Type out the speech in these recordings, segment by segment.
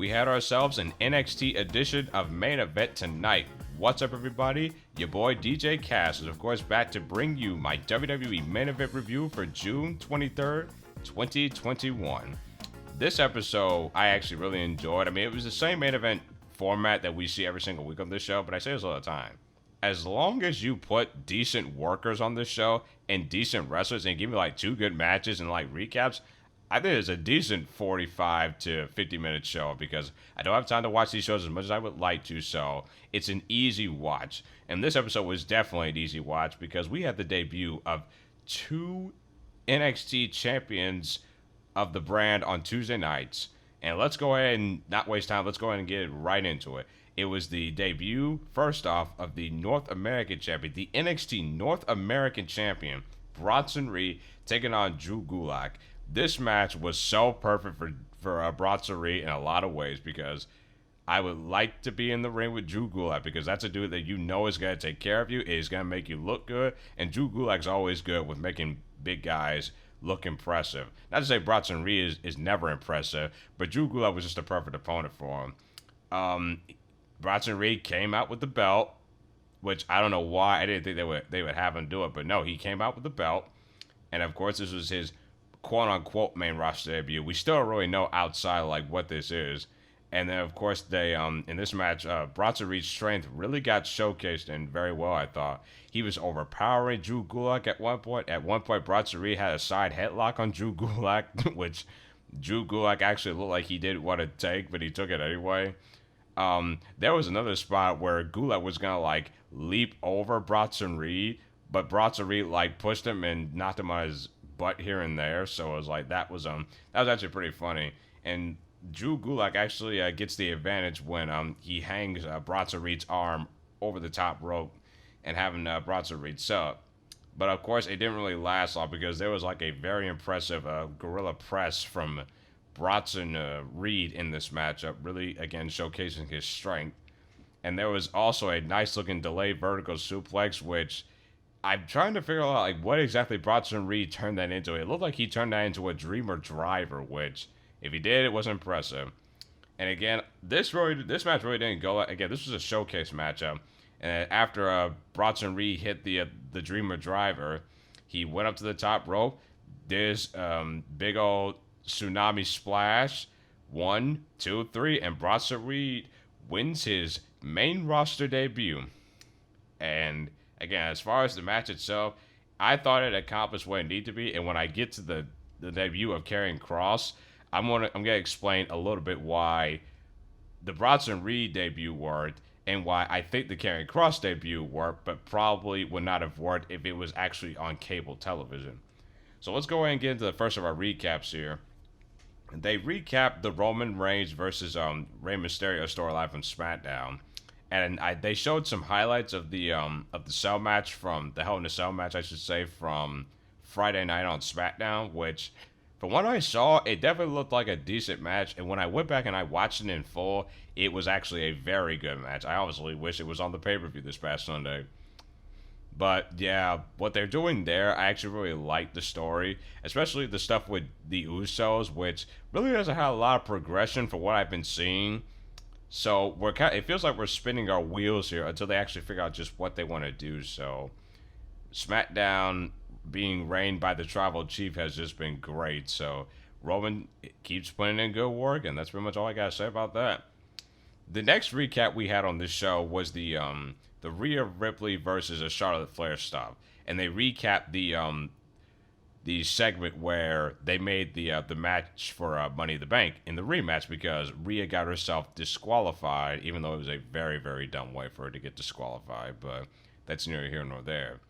we had ourselves an NXT edition of Main Event tonight. What's up, everybody? Your boy DJ Cass is, of course, back to bring you my WWE Main Event review for June 23rd, 2021. This episode, I actually really enjoyed. I mean, it was the same main event format that we see every single week on this show, but I say this all the time. As long as you put decent workers on this show and decent wrestlers and give me like 2 good matches and like recaps, I think it's a decent 45 to 50 minute show because I don't have time to watch these shows as much as I would like to, so it's an easy watch. And this episode was definitely an easy watch because we had the debut of 2 NXT champions of the brand on Tuesday nights. And let's go ahead and not waste time. Let's go ahead and get right into it. It was the debut, first off, of the North American champion, the NXT North American champion, Bronson Reed, taking on Drew Gulak. This match was so perfect for Bronson Reed in a lot of ways because I would like to be in the ring with Drew Gulak because that's a dude that you know is going to take care of you, is going to make you look good, and Drew Gulak's always good with making big guys look impressive. Not to say Bronson Reed is never impressive, but Drew Gulak was just a perfect opponent for him. Bronson Reed came out with the belt, which I don't know why. I didn't think they would have him do it, but no, he came out with the belt, and of course this was his quote-unquote main roster debut. We still don't really know outside like what this is. And then of course they in this match, Bronson Reed's strength really got showcased and very well, I thought. He was overpowering Drew Gulak at one point. At one point, Bronson Reed had a side headlock on Drew Gulak, which Drew Gulak actually looked like he didn't want to take, but he took it anyway. There was another spot where Gulak was gonna like leap over Bronson Reed, but Bronson Reed like pushed him and knocked him on his butt here and there. So it was like that was actually pretty funny. And Drew Gulak actually gets the advantage when he hangs Bronson Reed's arm over the top rope and having Bronson Reed sub. But of course, it didn't really last long because there was like a very impressive gorilla press from Bronson Reed in this matchup, really again showcasing his strength. And there was also a nice looking delayed vertical suplex, which I'm trying to figure out like what exactly Bronson Reed turned that into. It looked like he turned that into a Dreamer Driver, which if he did, it was impressive. And again, this match really didn't go. Again, this was a showcase matchup. And after Bronson Reed hit the Dreamer Driver, he went up to the top rope. There's big old tsunami splash. 1, 2, 3, and Bronson Reed wins his main roster debut. And again, as far as the match itself, I thought it accomplished what it needed to be. And when I get to the debut of Karrion Kross, I'm gonna explain a little bit why the Bronson Reed debut worked and why I think the Karrion Kross debut worked, but probably would not have worked if it was actually on cable television. So let's go ahead and get into the first of our recaps here. They recapped the Roman Reigns versus Rey Mysterio storyline from SmackDown, and they showed some highlights of the Cell match from the Hell in a Cell match, I should say, from Friday night on SmackDown, which from what I saw, it definitely looked like a decent match, and when I went back and I watched it in full, it was actually a very good match. I honestly wish it was on the pay-per-view this past Sunday. But yeah, what they're doing there, I actually really like the story, especially the stuff with the Usos, which really doesn't have a lot of progression for what I've been seeing. So it feels like we're spinning our wheels here until they actually figure out just what they want to do. So SmackDown being reigned by the Tribal Chief has just been great. So Roman keeps putting in good work, and that's pretty much all I gotta say about that. The next recap we had on this show was the Rhea Ripley versus a Charlotte Flair stuff, and they recapped the segment where they made the match for Money in the Bank in the rematch because Rhea got herself disqualified, even though it was a very, very dumb way for her to get disqualified. But that's neither here nor there.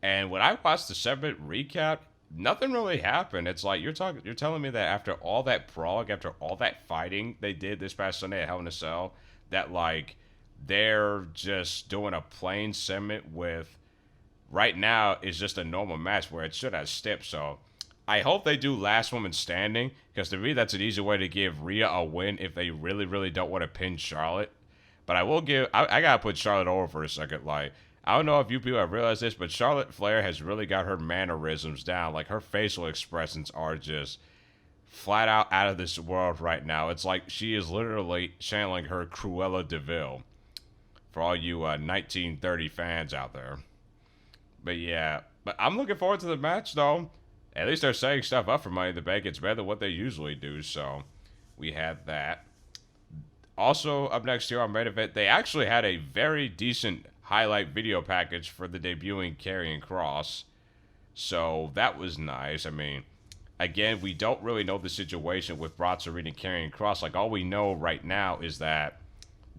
And when I watched the segment recap, nothing really happened. It's like you're telling me that after all that brawl, after all that fighting they did this past Sunday at Hell in a Cell, that like they're just doing a plain segment with right now is just a normal match where it should have steps. So I hope they do last woman standing because to me that's an easy way to give Rhea a win if they really, really don't want to pin Charlotte. But I gotta put Charlotte over for a second. Like, I don't know if you people have realized this, but Charlotte Flair has really got her mannerisms down. Like, her facial expressions are just flat out of this world right now. It's like she is literally channeling her Cruella de Vil for all you 1930 fans out there. But yeah, but I'm looking forward to the match though. At least they're setting stuff up for Money in the Bank. It's better than what they usually do. So we had that. Also, up next here on main event, they actually had a very decent highlight video package for the debuting Karrion Kross. So that was nice. I mean, again, we don't really know the situation with Bronson and Karrion Kross. Like, all we know right now is that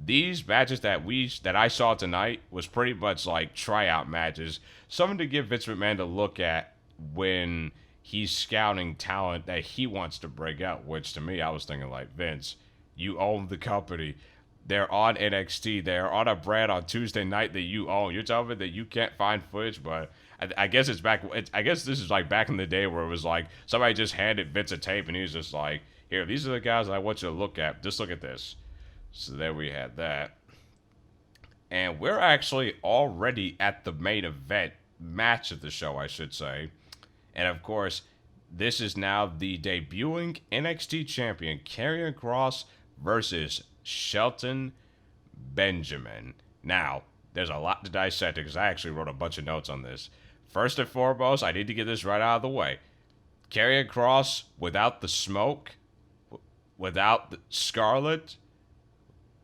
these matches that I saw tonight was pretty much like tryout matches, something to give Vince McMahon to look at when he's scouting talent that he wants to bring out. Which to me, I was thinking like, Vince, you own the company. They're on NXT. They're on a brand on Tuesday night that you own. You're telling me that you can't find footage, but I guess it's back. I guess this is like back in the day where it was like somebody just handed Vince a tape and he was just like, "Here, these are the guys I want you to look at. Just look at this." So there we had that, and we're actually already at the main event match of the show, I should say, and of course, this is now the debuting NXT champion Karrion Kross versus Shelton Benjamin. Now, there's a lot to dissect because I actually wrote a bunch of notes on this. First and foremost, I need to get this right out of the way. Karrion Kross, without the smoke, without the Scarlet,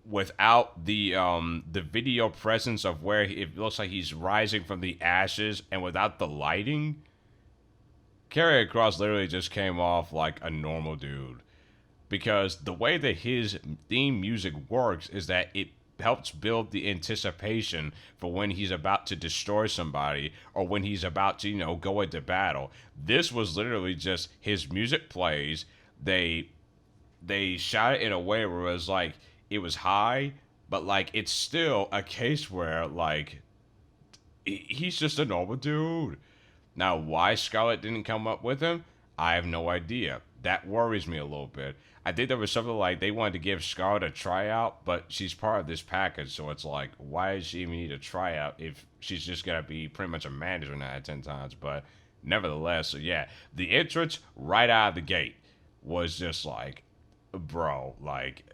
without the video presence of where it looks like he's rising from the ashes, and without the lighting, Karrion Kross literally just came off like a normal dude. Because the way that his theme music works is that it helps build the anticipation for when he's about to destroy somebody or when he's about to, go into battle. This was literally just his music plays. They shot it in a way where it was like it was high, but like it's still a case where like he's just a normal dude. Now, why Scarlett didn't come up with him, I have no idea. That worries me a little bit. I think there was something like they wanted to give Scarlett a tryout, but she's part of this package, so it's like, why does she even need a tryout if she's just going to be pretty much a manager 9 out of 10 times? But nevertheless, so yeah, the entrance right out of the gate was just like, bro, like,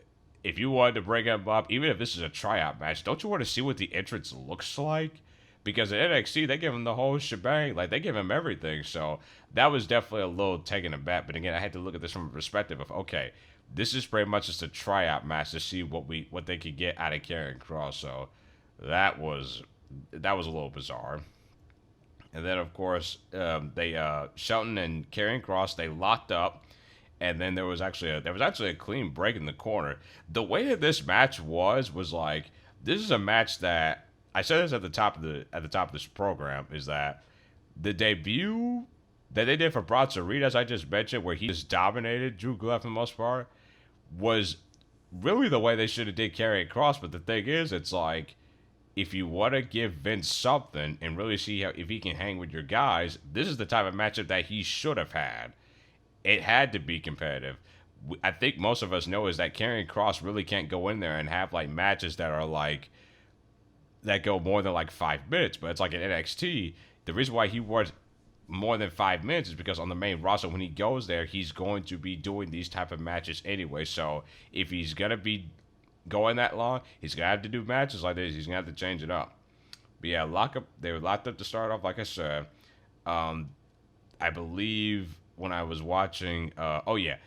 if you wanted to bring him up, even if this is a tryout match, don't you want to see what the entrance looks like? Because at NXT, they give him the whole shebang. Like, they give him everything. So that was definitely a little taken aback. But again, I had to look at this from a perspective of, okay, this is pretty much just a tryout match to see what they could get out of Karrion Kross. So that was a little bizarre. And then, of course, Shelton and Karrion Kross, they locked up. And then there was actually a clean break in the corner. The way that this match was like, this is a match that, I said this at the top of this program, is that the debut that they did for Bronson Reed, as I just mentioned, where he just dominated Drew Gulak for the most part, was really the way they should have did Karrion Kross. But the thing is, it's like, if you want to give Vince something and really see if he can hang with your guys, this is the type of matchup that he should have had. It had to be competitive. I think most of us know is that Karrion Kross really can't go in there and have like matches that are like, that go more than like 5 minutes. But it's like in NXT, the reason why he was more than 5 minutes is because on the main roster, when he goes there, he's going to be doing these type of matches anyway. So if he's going to be going that long, he's going to have to do matches like this. He's going to have to change it up. But yeah, they were locked up to start off, like I said. I believe when I was watching, Karrion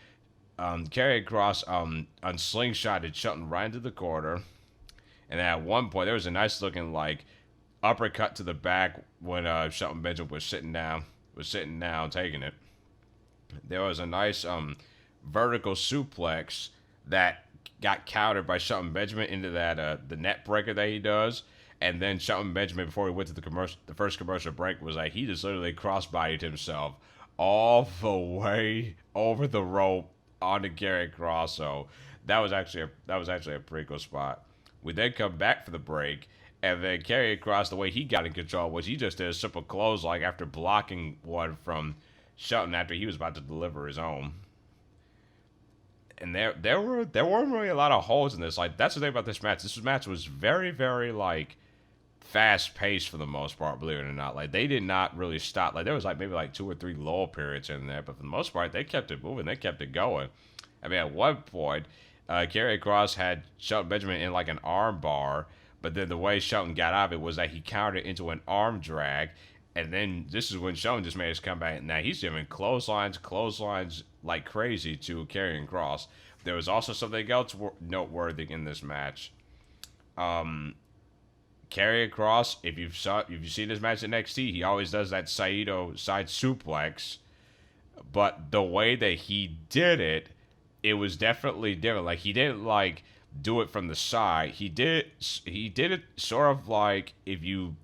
Kross unslingshotted Shelton right into the corner. And at one point, there was a nice looking like uppercut to the back when Shelton Benjamin was sitting down, taking it. There was a nice vertical suplex that got countered by Shelton Benjamin into that the net breaker that he does. And then Shelton Benjamin, before he went to the first commercial break, was like, he just literally cross-bodied himself all the way over the rope onto Karrion Kross. So that was actually a pretty cool spot. We then come back for the break, and then Karrion Kross, the way he got in control was he just did a simple clothesline after blocking one from Shelton after he was about to deliver his own. And there weren't really a lot of holes in this. Like, that's the thing about this match. This match was very, very like fast paced for the most part, believe it or not. Like, they did not really stop. Like, there was like maybe like 2 or 3 lull periods in there, but for the most part, they kept it moving. They kept it going. I mean, at one point, Kross had Shelton Benjamin in like an arm bar, but then the way Shelton got out of it was that he countered into an arm drag, and then this is when Shelton just made his comeback. Now he's doing clotheslines like crazy to Karrion Kross. There was also something else noteworthy in this match. Karrion Kross, if you've seen his match at NXT, he always does that Saito side suplex, but the way that he did it, it was definitely different. Like, he didn't like do it from the side. He did it sort of like if you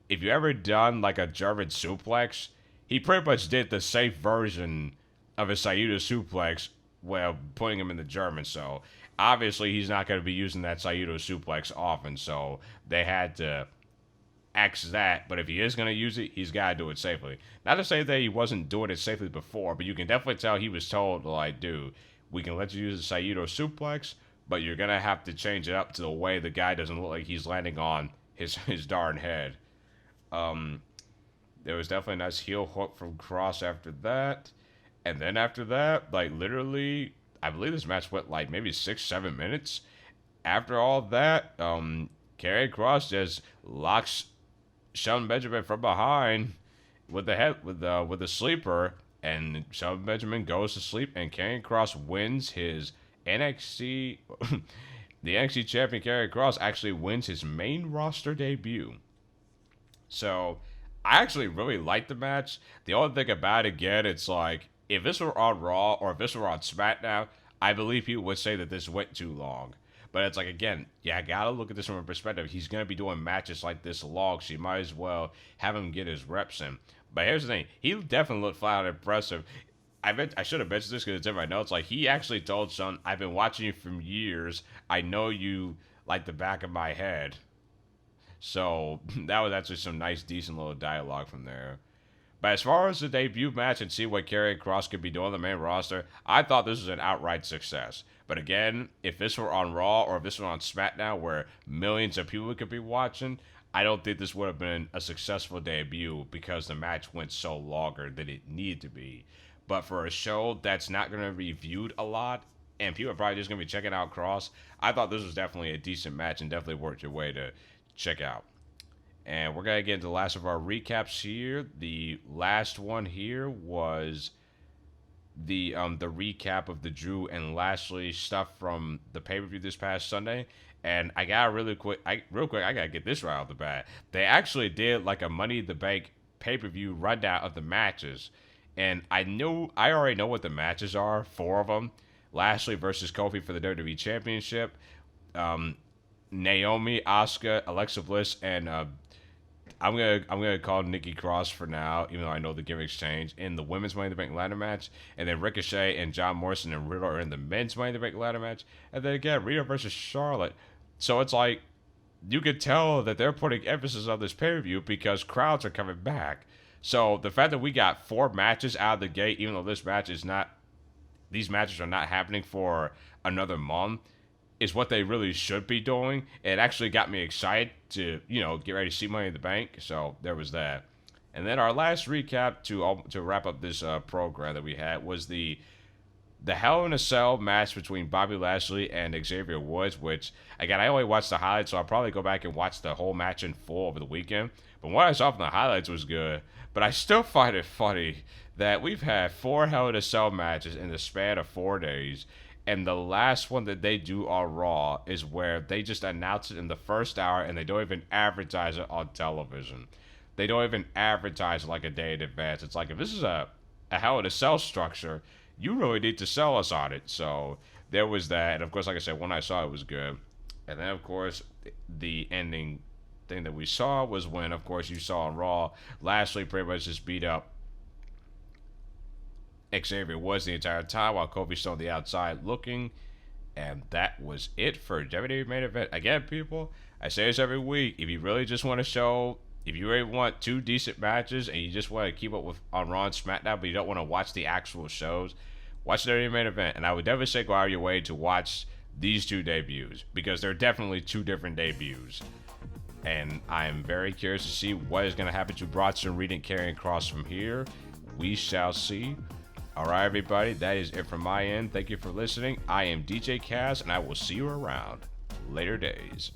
ever done like a German suplex, he pretty much did the safe version of a Saito suplex while putting him in the German. So obviously he's not going to be using that Saito suplex often, so they had to X that. But if he is going to use it, he's got to do it safely. Not to say that he wasn't doing it safely before, but you can definitely tell he was told, like, dude, we can let you use the Saito suplex, but you're going to have to change it up to the way the guy doesn't look like he's landing on his darn head. There was definitely a nice heel hook from Kross after that. And then after that, like, literally, I believe this match went like maybe 6-7 minutes. After all that, Karrion Kross just locks Shelton Benjamin from behind with the sleeper, and Shelton Benjamin goes to sleep, and Karrion Kross wins his NXT. The NXT champion Karrion Kross actually wins his main roster debut. So I actually really liked the match. The only thing about it, again, it's like, if this were on Raw or if this were on SmackDown, I believe people would say that this went too long. But it's like, again, yeah, I gotta look at this from a perspective. He's gonna be doing matches like this long, so you might as well have him get his reps in. But here's the thing, he definitely looked flat out impressive. I should have mentioned this because it's in my notes. Like, he actually told Sean, I've been watching you for years. I know you like the back of my head. So that was actually some nice, decent little dialogue from there. But as far as the debut match and see what Karrion Kross could be doing on the main roster, I thought this was an outright success. But again, if this were on Raw or if this were on SmackDown where millions of people could be watching, I don't think this would have been a successful debut because the match went so longer than it needed to be. But for a show that's not going to be viewed a lot, and people are probably just going to be checking out Kross, I thought this was definitely a decent match and definitely worth your way to check out. And we're going to get into the last of our recaps here. The last one here was the recap of the Drew and Lashley stuff from the pay-per-view this past Sunday. And I got real quick, I got to get this right off the bat. They actually did like a Money in the Bank pay-per-view rundown of the matches. And I already know what the matches are, 4 of them. Lashley versus Kofi for the WWE Championship. Naomi, Asuka, Alexa Bliss, and I'm gonna call Nikki Cross for now, even though I know the gimmicks change, in the women's Money in the Bank ladder match. And then Ricochet and John Morrison and Riddle are in the men's Money in the Bank ladder match. And then again, Rhea versus Charlotte. So it's like, you could tell that they're putting emphasis on this pay-per-view because crowds are coming back. So the fact that we got 4 matches out of the gate, even though these matches are not happening for another month, is what they really should be doing. It actually got me excited to, get ready to see Money in the Bank. So there was that. And then our last recap to wrap up this program that we had was the Hell in a Cell match between Bobby Lashley and Xavier Woods, which, again, I only watched the highlights, so I'll probably go back and watch the whole match in full over the weekend. But what I saw from the highlights was good. But I still find it funny that we've had 4 Hell in a Cell matches in the span of 4 days. And the last one that they do on Raw is where they just announce it in the first hour and they don't even advertise it on television. They don't even advertise it like a day in advance. It's like, if this is a Hell in a Cell structure, you really need to sell us on it. So there was that. And of course, like I said, when I saw it, was good. And then, of course, the ending thing that we saw was when, of course, you saw on Raw, Lashley pretty much just beat up Xavier Woods the entire time while Kofi's still on the outside looking. And that was it for WWE Main Event. Again, people, I say this every week. If you really just want to show, if you really want 2 decent matches and you just want to keep up with on Raw and SmackDown, but you don't want to watch the actual shows, watch the WWE Main Event. And I would definitely say go out of your way to watch these 2 debuts because they're definitely 2 different debuts. And I am very curious to see what is going to happen to Bronson, Reed, and Karrion Kross from here. We shall see. All right, everybody, that is it from my end. Thank you for listening. I am DJ Cass, and I will see you around. Later days.